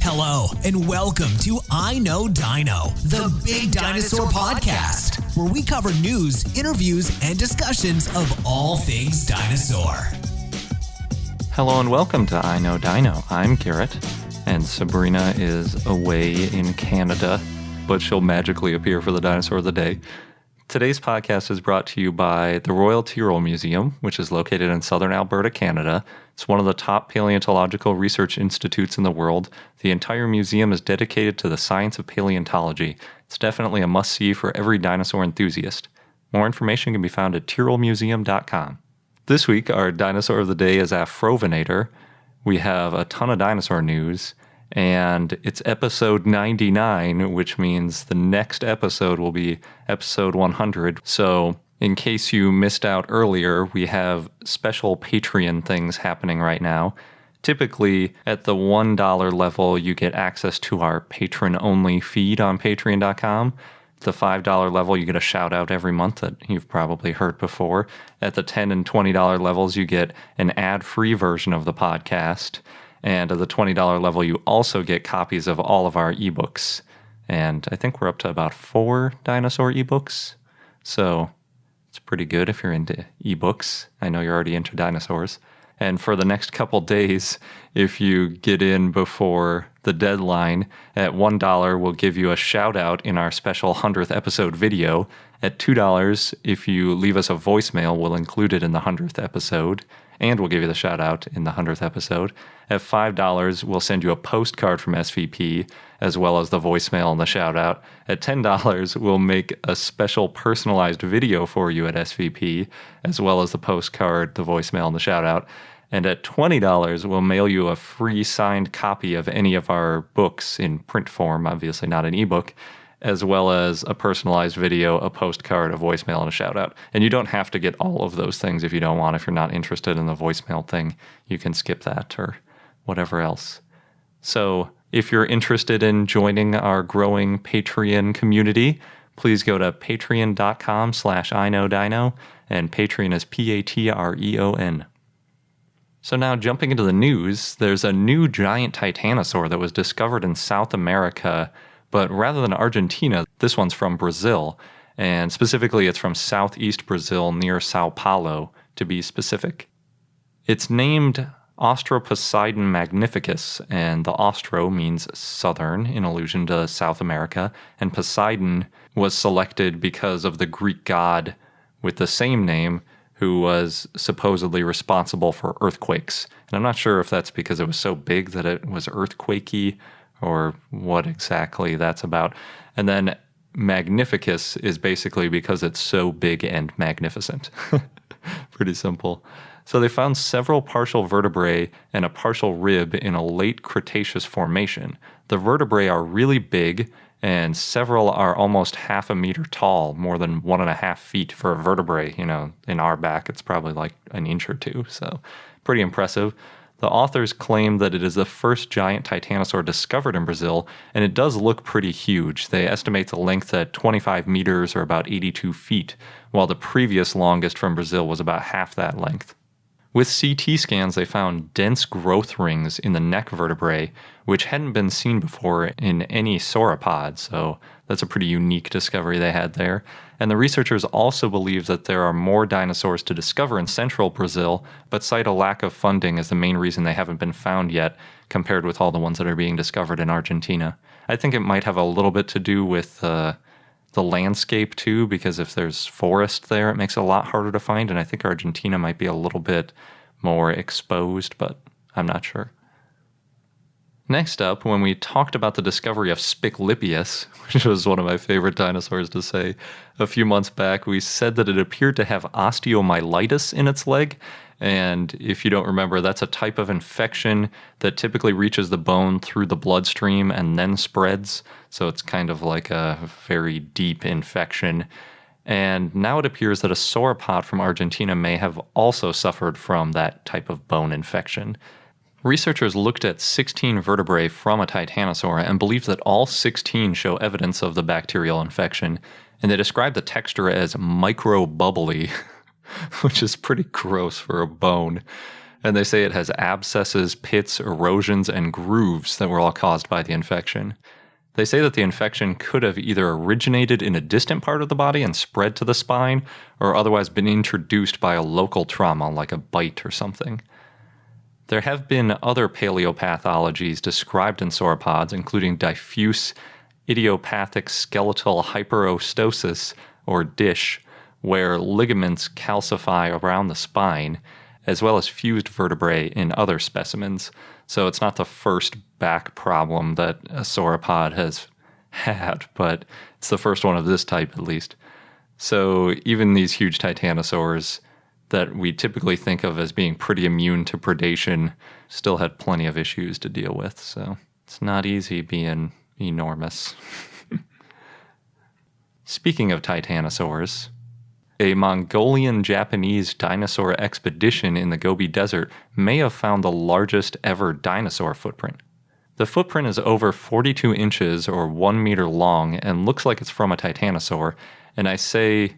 Hello, and welcome to I Know Dino, the Big Dinosaur Podcast, where we cover news, interviews, and discussions of all things dinosaur. Hello and welcome to I Know Dino. I'm Garrett, and Sabrina is away in Canada, but she'll magically appear for the Dinosaur of the Day. Today's podcast is brought to you by the Royal Tyrrell Museum, which is located in southern Alberta, Canada. It's one of the top paleontological research institutes in the world. The entire museum is dedicated to the science of paleontology. It's definitely a must-see for every dinosaur enthusiast. More information can be found at tyrrellmuseum.com. This week, our dinosaur of the day is Afrovenator. We have a ton of dinosaur news, and it's episode 99, which means the next episode will be episode 100. So in case you missed out earlier, we have special Patreon things happening right now. Typically, at the $1 level, you get access to our patron-only feed on patreon.com. The $5 level, you get a shout-out every month that you've probably heard before. At the $10 and $20 levels, you get an ad-free version of the podcast. And at the $20 level, you also get copies of all of our ebooks. And I think we're up to about 4 dinosaur ebooks. So it's pretty good if you're into ebooks. I know you're already into dinosaurs. And for the next couple days, if you get in before the deadline, at $1, we'll give you a shout out in our special 100th episode video. At $2, if you leave us a voicemail, we'll include it in the 100th episode. And we'll give you the shout out in the 100th episode. At $5, we'll send you a postcard from SVP, as well as the voicemail and the shout out. At $10, we'll make a special personalized video for you at SVP, as well as the postcard, the voicemail, and the shout out. And at $20, we'll mail you a free signed copy of any of our books in print form, obviously not an ebook, as well as a personalized video, a postcard, a voicemail, and a shout-out. And you don't have to get all of those things if you don't want. If you're not interested in the voicemail thing, you can skip that or whatever else. So if you're interested in joining our growing Patreon community, please go to patreon.com/iknowdino, and Patreon is Patreon. So now jumping into the news, there's a new giant titanosaur that was discovered in South America, but rather than Argentina, this one's from Brazil, and specifically it's from southeast Brazil near Sao Paulo, to be specific. It's named Austroposeidon magnificus, and the Austro means southern, in allusion to South America, and Poseidon was selected because of the Greek god with the same name, who was supposedly responsible for earthquakes. And I'm not sure if that's because it was so big that it was earthquakey, or what exactly that's about. And then magnificus is basically because it's so big and magnificent. Pretty simple. So they found several partial vertebrae and a partial rib in a late Cretaceous formation. The vertebrae are really big, and several are almost half a meter tall, more than 1.5 feet for a vertebrae. You know, in our back, it's probably like an inch or two, so pretty impressive. The authors claim that it is the first giant titanosaur discovered in Brazil, and it does look pretty huge. They estimate the length at 25 meters or about 82 feet, while the previous longest from Brazil was about half that length. With CT scans, they found dense growth rings in the neck vertebrae, which hadn't been seen before in any sauropod, so that's a pretty unique discovery they had there. And the researchers also believe that there are more dinosaurs to discover in central Brazil, but cite a lack of funding as the main reason they haven't been found yet, compared with all the ones that are being discovered in Argentina. I think it might have a little bit to do with the landscape too, because if there's forest there, it makes it a lot harder to find, and I think Argentina might be a little bit more exposed, but I'm not sure. Next up, when we talked about the discovery of Spiclipius, which was one of my favorite dinosaurs to say, a few months back, we said that it appeared to have osteomyelitis in its leg. And if you don't remember, that's a type of infection that typically reaches the bone through the bloodstream and then spreads. So it's kind of like a very deep infection. And now it appears that a sauropod from Argentina may have also suffered from that type of bone infection. Researchers looked at 16 vertebrae from a titanosaur and believe that all 16 show evidence of the bacterial infection, and they describe the texture as micro-bubbly, which is pretty gross for a bone. And they say it has abscesses, pits, erosions, and grooves that were all caused by the infection. They say that the infection could have either originated in a distant part of the body and spread to the spine, or otherwise been introduced by a local trauma, like a bite or something. There have been other paleopathologies described in sauropods, including diffuse idiopathic skeletal hyperostosis, or DISH, where ligaments calcify around the spine, as well as fused vertebrae in other specimens. So it's not the first back problem that a sauropod has had, but it's the first one of this type at least. So even these huge titanosaurs that we typically think of as being pretty immune to predation still had plenty of issues to deal with. So it's not easy being enormous. Speaking of titanosaurs, a Mongolian-Japanese dinosaur expedition in the Gobi Desert may have found the largest ever dinosaur footprint. The footprint is over 42 inches or 1 meter long and looks like it's from a titanosaur. And I say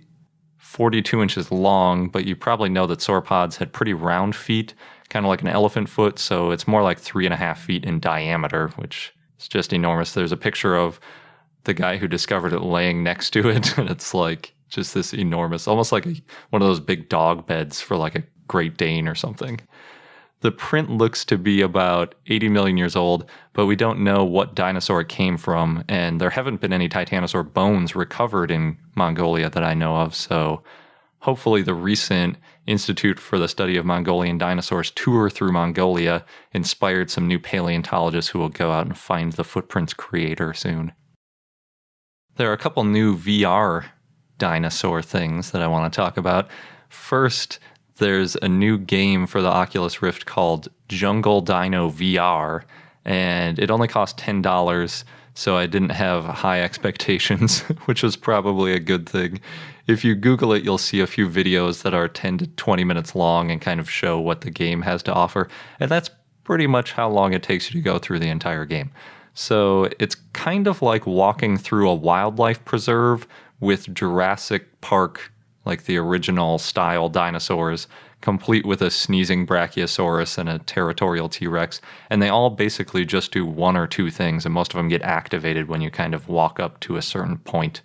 42 inches long, but you probably know that sauropods had pretty round feet, kind of like an elephant foot, so it's more like 3.5 feet in diameter, which is just enormous. There's a picture of the guy who discovered it laying next to it, and it's like just this enormous, almost like one of those big dog beds for like a Great Dane or something. The print looks to be about 80 million years old, but we don't know what dinosaur it came from, and there haven't been any titanosaur bones recovered in Mongolia that I know of, so hopefully the recent Institute for the Study of Mongolian Dinosaurs tour through Mongolia inspired some new paleontologists who will go out and find the footprint's creator soon. There are a couple new VR dinosaur things that I want to talk about. First, there's a new game for the Oculus Rift called Jungle Dino VR, and it only cost $10, so I didn't have high expectations, which was probably a good thing. If you Google it, you'll see a few videos that are 10 to 20 minutes long and kind of show what the game has to offer, and that's pretty much how long it takes you to go through the entire game. So it's kind of like walking through a wildlife preserve with Jurassic Park, like the original style dinosaurs, complete with a sneezing Brachiosaurus and a territorial T-Rex. And they all basically just do one or two things, and most of them get activated when you kind of walk up to a certain point.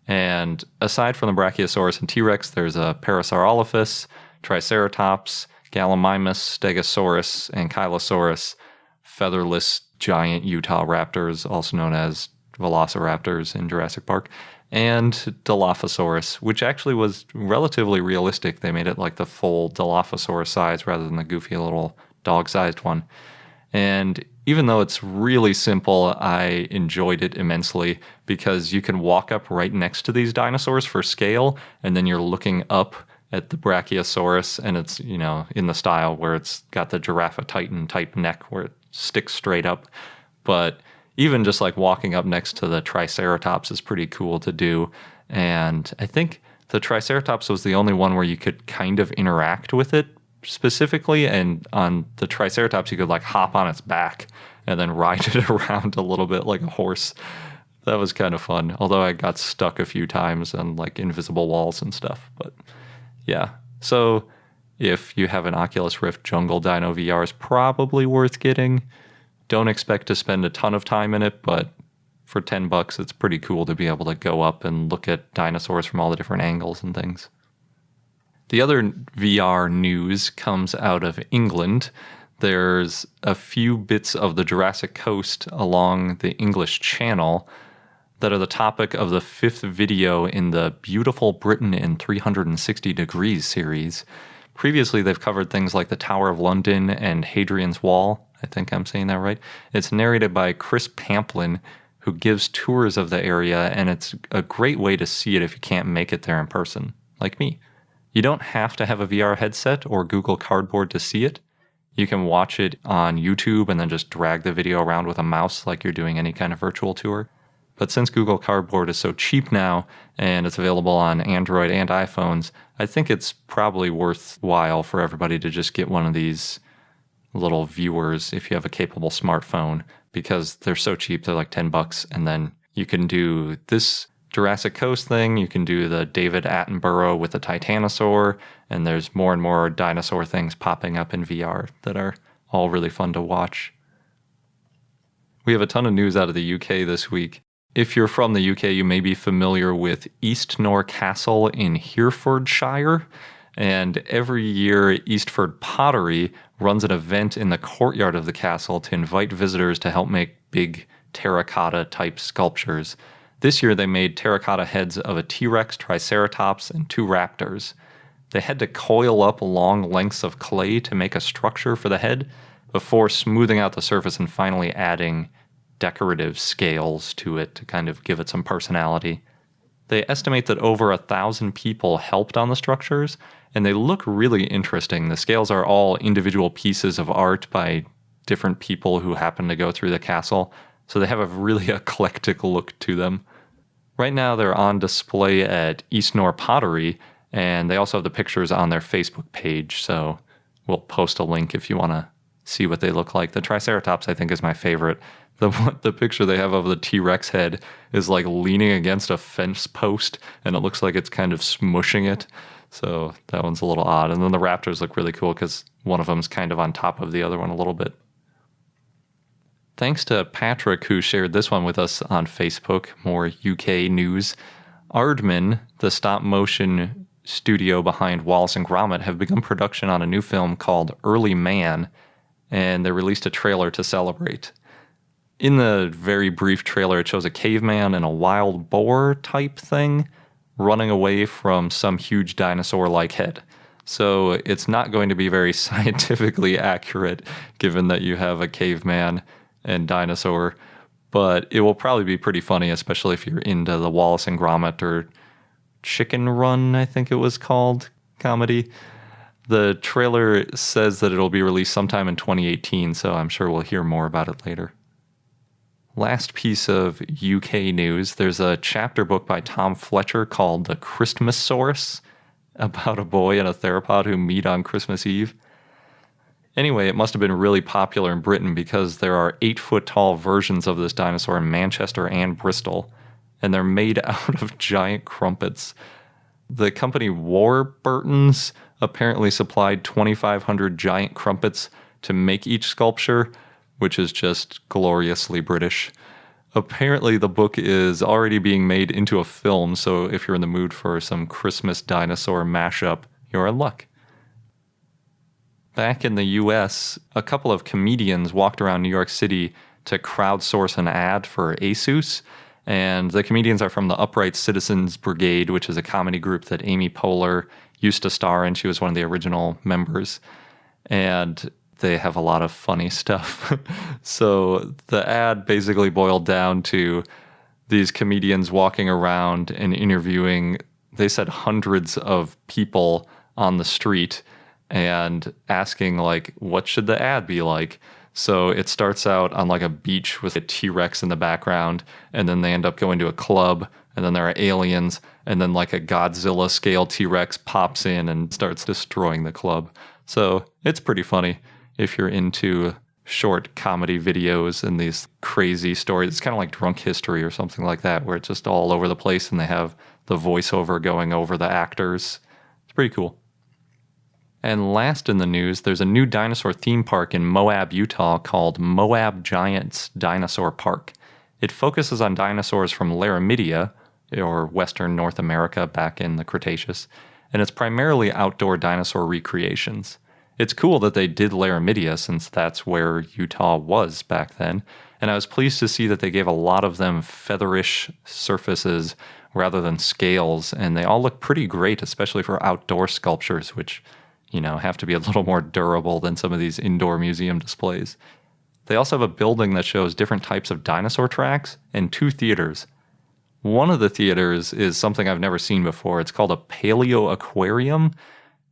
And aside from the Brachiosaurus and T-Rex, there's a Parasaurolophus, Triceratops, Gallimimus, Stegosaurus, Ankylosaurus, featherless giant Utah raptors, also known as velociraptors in Jurassic Park, and Dilophosaurus, which actually was relatively realistic. They made it like the full Dilophosaurus size rather than the goofy little dog-sized one. And even though it's really simple, I enjoyed it immensely because you can walk up right next to these dinosaurs for scale, and then you're looking up at the Brachiosaurus, and it's, you know, in the style where it's got the Giraffa-Titan type neck where it sticks straight up. But even just like walking up next to the Triceratops is pretty cool to do. And I think the Triceratops was the only one where you could kind of interact with it specifically. And on the Triceratops, you could like hop on its back and then ride it around a little bit like a horse. That was kind of fun. Although I got stuck a few times on like invisible walls and stuff. But yeah. So if you have an Oculus Rift, Jungle Dino VR is probably worth getting. Don't expect to spend a ton of time in it, but for $10, it's pretty cool to be able to go up and look at dinosaurs from all the different angles and things. The other VR news comes out of England. There's a few bits of the Jurassic Coast along the English Channel that are the topic of the 5th video in the Beautiful Britain in 360 Degrees series. Previously, they've covered things like the Tower of London and Hadrian's Wall. I think I'm saying that right. It's narrated by Chris Pamplin, who gives tours of the area, and it's a great way to see it if you can't make it there in person, like me. You don't have to have a VR headset or Google Cardboard to see it. You can watch it on YouTube and then just drag the video around with a mouse like you're doing any kind of virtual tour. But since Google Cardboard is so cheap now, and it's available on Android and iPhones, I think it's probably worthwhile for everybody to just get one of these little viewers if you have a capable smartphone, because they're so cheap. They're like $10, and then you can do this Jurassic Coast thing, you can do the David Attenborough with the Titanosaur, and there's more and more dinosaur things popping up in VR that are all really fun to watch. We have a ton of news out of the UK this week. If you're from the UK, you may be familiar with Eastnor Castle in Herefordshire, and every year Eastford Pottery runs an event in the courtyard of the castle to invite visitors to help make big terracotta-type sculptures. This year they made terracotta heads of a T-Rex, Triceratops, and 2 raptors. They had to coil up long lengths of clay to make a structure for the head before smoothing out the surface and finally adding decorative scales to it to kind of give it some personality. They estimate that over 1,000 people helped on the structures, and they look really interesting. The scales are all individual pieces of art by different people who happen to go through the castle, so they have a really eclectic look to them. Right now they're on display at Eastnor Pottery, and they also have the pictures on their Facebook page, so we'll post a link if you want to see what they look like. The Triceratops, I think, is my favorite. The picture they have of the T-Rex head is like leaning against a fence post, and it looks like it's kind of smushing it. So that one's a little odd. And then the raptors look really cool because one of them's kind of on top of the other one a little bit. Thanks to Patrick, who shared this one with us on Facebook, more UK news. Aardman, the stop-motion studio behind Wallace and Gromit, have begun production on a new film called Early Man, and they released a trailer to celebrate. In the very brief trailer, it shows a caveman and a wild boar type thing running away from some huge dinosaur-like head. So it's not going to be very scientifically accurate, given that you have a caveman and dinosaur, but it will probably be pretty funny, especially if you're into the Wallace and Gromit or Chicken Run, I think it was called, comedy. The trailer says that it'll be released sometime in 2018, so I'm sure we'll hear more about it later. Last piece of UK news, there's a chapter book by Tom Fletcher called The Christmasaurus, about a boy and a theropod who meet on Christmas Eve. Anyway, it must have been really popular in Britain because there are 8-foot-tall versions of this dinosaur in Manchester and Bristol, and they're made out of giant crumpets. The company Warburton's apparently supplied 2,500 giant crumpets to make each sculpture, which is just gloriously British. Apparently, the book is already being made into a film, so if you're in the mood for some Christmas dinosaur mashup, you're in luck. Back in the US, a couple of comedians walked around New York City to crowdsource an ad for Asus, and the comedians are from the Upright Citizens Brigade, which is a comedy group that Amy Poehler used to star in. She was one of the original members, and they have a lot of funny stuff. So the ad basically boiled down to these comedians walking around and interviewing, they said, hundreds of people on the street and asking, like, what should the ad be like? So it starts out on like a beach with a T-Rex in the background, and then they end up going to a club, and then there are aliens, and then like a Godzilla scale T-Rex pops in and starts destroying the club. So it's pretty funny if you're into short comedy videos and these crazy stories. It's kind of like Drunk History or something like that, where it's just all over the place and they have the voiceover going over the actors. It's pretty cool. And last in the news, there's a new dinosaur theme park in Moab, Utah called Moab Giants Dinosaur Park. It focuses on dinosaurs from Laramidia, or Western North America back in the Cretaceous, and it's primarily outdoor dinosaur recreations. It's cool that they did Laramidia, since that's where Utah was back then, and I was pleased to see that they gave a lot of them featherish surfaces rather than scales, and they all look pretty great, especially for outdoor sculptures, which, you know, have to be a little more durable than some of these indoor museum displays. They also have a building that shows different types of dinosaur tracks and 2 theaters. One of the theaters is something I've never seen before. It's called a paleo aquarium,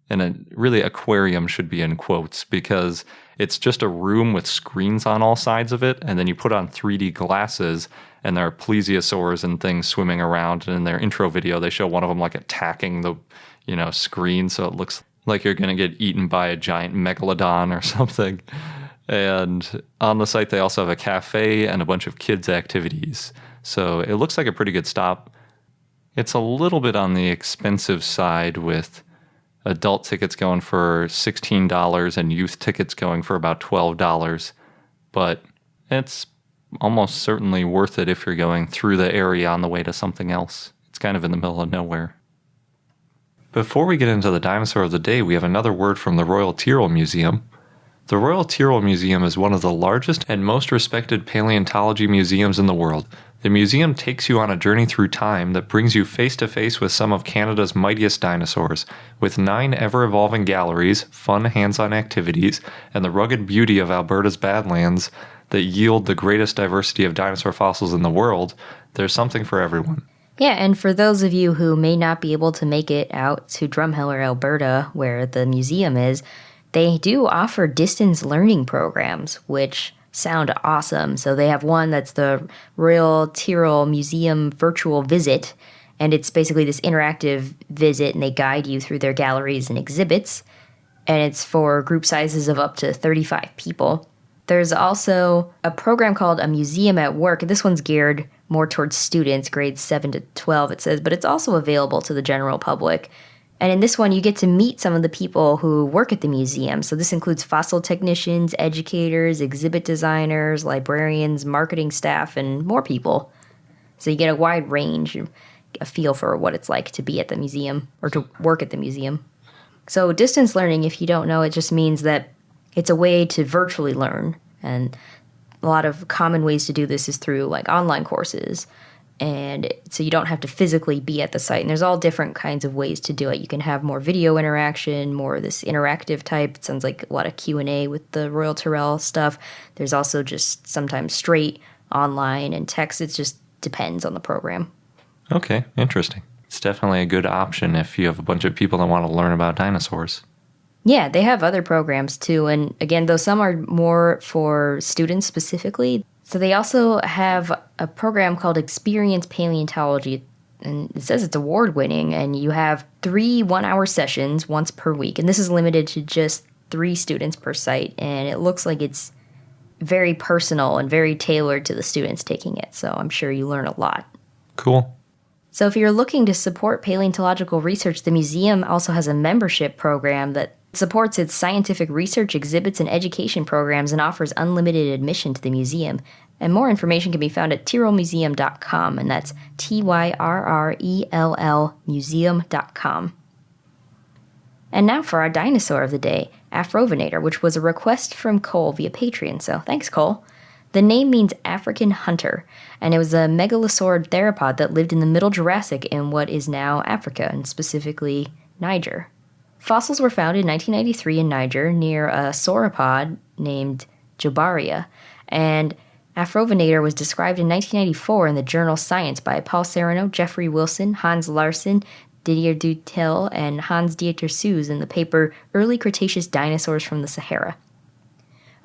and really aquarium should be in quotes because it's just a room with screens on all sides of it, and then you put on 3D glasses, and there are plesiosaurs and things swimming around, and in their intro video they show one of them like attacking the, screen, so it looks like you're going to get eaten by a giant megalodon or something. And on the site they also have a cafe and a bunch of kids activities, so it looks like a pretty good stop. It's a little bit on the expensive side, with adult tickets going for $16 and youth tickets going for about $12. But it's almost certainly worth it if you're going through the area on the way to something else. It's kind of in the middle of nowhere. Before we get into the dinosaur of the day, we have another word from the Royal Tyrrell Museum. The Royal Tyrrell Museum is one of the largest and most respected paleontology museums in the world. The museum takes you on a journey through time that brings you face to face with some of Canada's mightiest dinosaurs. With 9 ever-evolving galleries, fun hands-on activities, and the rugged beauty of Alberta's Badlands that yield the greatest diversity of dinosaur fossils in the world, there's something for everyone. Yeah, and for those of you who may not be able to make it out to Drumheller, Alberta, where the museum is, they do offer distance learning programs, which sound awesome. So they have one that's the Royal Tyrrell Museum Virtual Visit, and it's basically this interactive visit, and they guide you through their galleries and exhibits, and it's for group sizes of up to 35 people. There's also a program called A Museum at Work. This one's geared more towards students, grades 7 to 12, it says, but it's also available to the general public. And in this one, you get to meet some of the people who work at the museum. So this includes fossil technicians, educators, exhibit designers, librarians, marketing staff, and more people. So you get a wide range, a feel for what it's like to be at the museum or to work at the museum. So distance learning, if you don't know, it just means that it's a way to virtually learn. And a lot of common ways to do this is through like online courses. And so you don't have to physically be at the site. And there's all different kinds of ways to do it. You can have more video interaction, more this interactive type. It sounds like a lot of Q&A with the Royal Tyrrell stuff. There's also just sometimes straight online and text. It just depends on the program. Okay, interesting. It's definitely a good option if you have a bunch of people that want to learn about dinosaurs. Yeah, they have other programs too. And again, though some are more for students specifically, so they also have a program called Experience Paleontology, and it says it's award-winning, and you have 3 one-hour sessions once per week, and this is limited to just 3 students per site, and it looks like it's very personal and very tailored to the students taking it, so I'm sure you learn a lot. Cool. So if you're looking to support paleontological research, the museum also has a membership program that supports its scientific research, exhibits, and education programs and offers unlimited admission to the museum. And more information can be found at tyrrellmuseum.com, and that's TYRRELL museum.com. And now for our dinosaur of the day, Afrovenator, which was a request from Cole via Patreon, so thanks, Cole. The name means African hunter, and it was a Megalosaurid theropod that lived in the Middle Jurassic in what is now Africa, and specifically Niger. Fossils were found in 1993 in Niger near a sauropod named Jobaria, and Afrovenator was described in 1994 in the journal Science by Paul Sereno, Jeffrey Wilson, Hans Larsson, Didier Dutheil, and Hans-Dieter Suess in the paper Early Cretaceous Dinosaurs from the Sahara.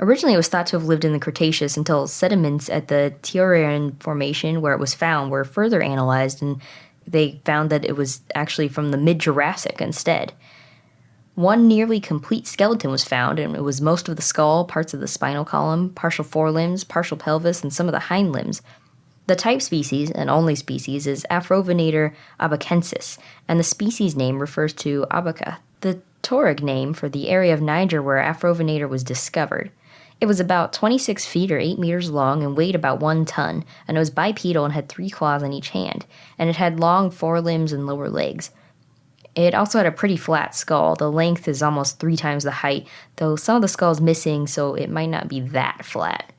Originally, it was thought to have lived in the Cretaceous until sediments at the Tiouraren Formation, where it was found, were further analyzed, and they found that it was actually from the mid-Jurassic instead. One nearly complete skeleton was found, and it was most of the skull, parts of the spinal column, partial forelimbs, partial pelvis, and some of the hindlimbs. The type species, and only species, is Afrovenator abacensis, and the species name refers to Abaca, the Tuareg name for the area of Niger where Afrovenator was discovered. It was about 26 feet or 8 meters long and weighed about 1 ton, and it was bipedal and had 3 claws on each hand, and it had long forelimbs and lower legs. It also had a pretty flat skull. The length is almost 3 times the height, though some of the skull is missing, so it might not be that flat.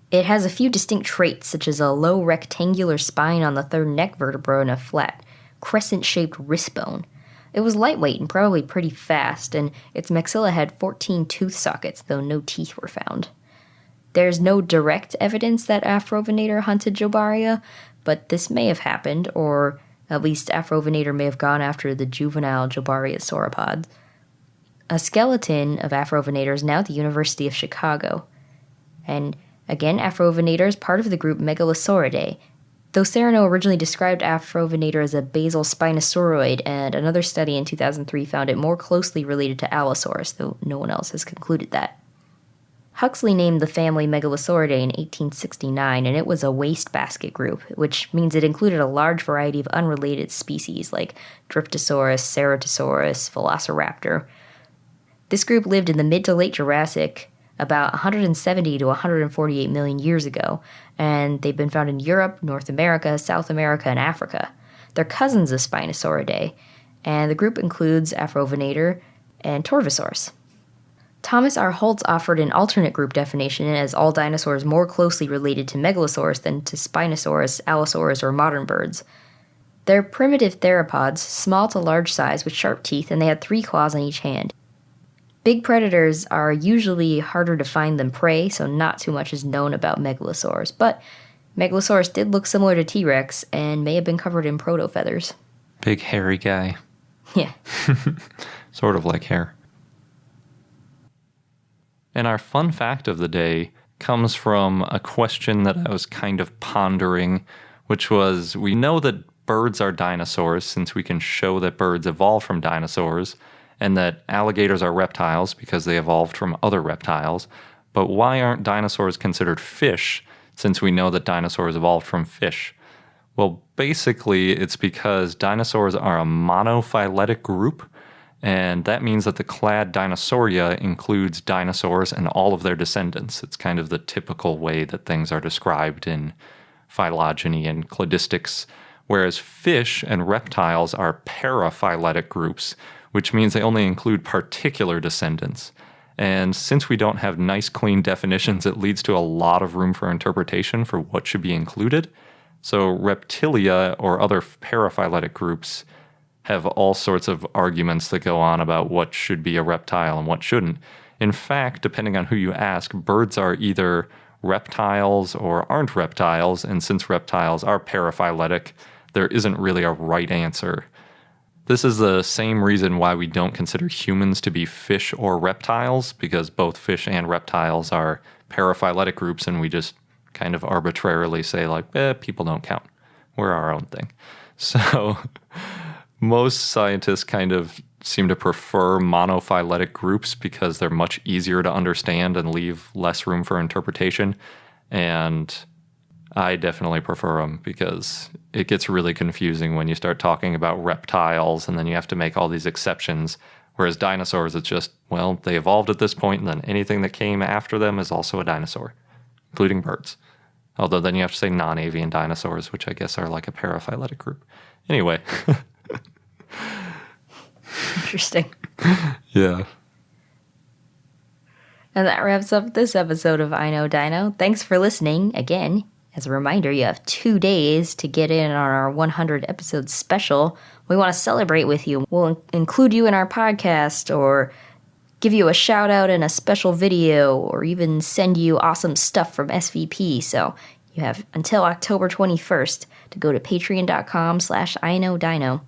It has a few distinct traits, such as a low rectangular spine on the 3rd neck vertebra and a flat, crescent-shaped wrist bone. It was lightweight and probably pretty fast, and its maxilla had 14 tooth sockets, though no teeth were found. There's no direct evidence that Afrovenator hunted Jobaria, but this may have happened, or at least Afrovenator may have gone after the juvenile Jobaria sauropods. A skeleton of Afrovenator is now at the University of Chicago. And again, Afrovenator is part of the group Megalosauridae, though Sereno originally described Afrovenator as a basal spinosauroid, and another study in 2003 found it more closely related to Allosaurus, though no one else has concluded that. Huxley named the family Megalosaurid in 1869, and it was a wastebasket group, which means it included a large variety of unrelated species like Dryptosaurus, Ceratosaurus, Velociraptor. This group lived in the mid to late Jurassic, about 170 to 148 million years ago, and they've been found in Europe, North America, South America, and Africa. They're cousins of Spinosauridae, and the group includes Afrovenator and Torvosaurus. Thomas R. Holtz offered an alternate group definition as all dinosaurs more closely related to Megalosaurus than to Spinosaurus, Allosaurus, or modern birds. They're primitive theropods, small to large size with sharp teeth, and they had 3 claws on each hand. Big predators are usually harder to find than prey, so not too much is known about megalosaurs, but Megalosaurus did look similar to T-Rex and may have been covered in proto-feathers. Big hairy guy. Yeah. Sort of like hair. And our fun fact of the day comes from a question that I was kind of pondering, which was, we know that birds are dinosaurs since we can show that birds evolved from dinosaurs, and that alligators are reptiles because they evolved from other reptiles. But why aren't dinosaurs considered fish since we know that dinosaurs evolved from fish? Well, basically, it's because dinosaurs are a monophyletic group, and that means that the clade Dinosauria includes dinosaurs and all of their descendants. It's kind of the typical way that things are described in phylogeny and cladistics, whereas fish and reptiles are paraphyletic groups, which means they only include particular descendants. And since we don't have nice, clean definitions, it leads to a lot of room for interpretation for what should be included. So reptilia or other paraphyletic groups have all sorts of arguments that go on about what should be a reptile and what shouldn't. In fact, depending on who you ask, birds are either reptiles or aren't reptiles, and since reptiles are paraphyletic, there isn't really a right answer. This is the same reason why we don't consider humans to be fish or reptiles, because both fish and reptiles are paraphyletic groups, and we just kind of arbitrarily say, like, people don't count. We're our own thing. So most scientists kind of seem to prefer monophyletic groups because they're much easier to understand and leave less room for interpretation. And I definitely prefer them because it gets really confusing when you start talking about reptiles and then you have to make all these exceptions. Whereas dinosaurs, it's just, well, they evolved at this point and then anything that came after them is also a dinosaur, including birds. Although then you have to say non-avian dinosaurs, which I guess are like a paraphyletic group. Anyway. Interesting. Yeah. And that wraps up this episode of I Know Dino. Thanks for listening. Again, as a reminder, you have 2 days to get in on our 100 episode special. We want to celebrate with you. We'll include you in our podcast or give you a shout out in a special video or even send you awesome stuff from SVP. So you have until October 21st to go to patreon.com/iknowdino.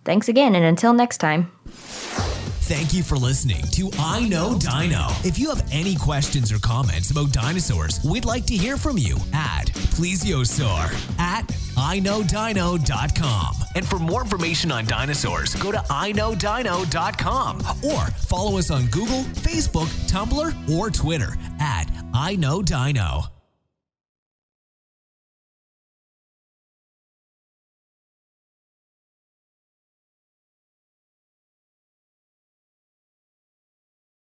Thanks again, and until next time. Thank you for listening to I Know Dino. If you have any questions or comments about dinosaurs, we'd like to hear from you at plesiosaur@iknowdino.com. And for more information on dinosaurs, go to iknowdino.com or follow us on Google, Facebook, Tumblr, or Twitter at I Know Dino.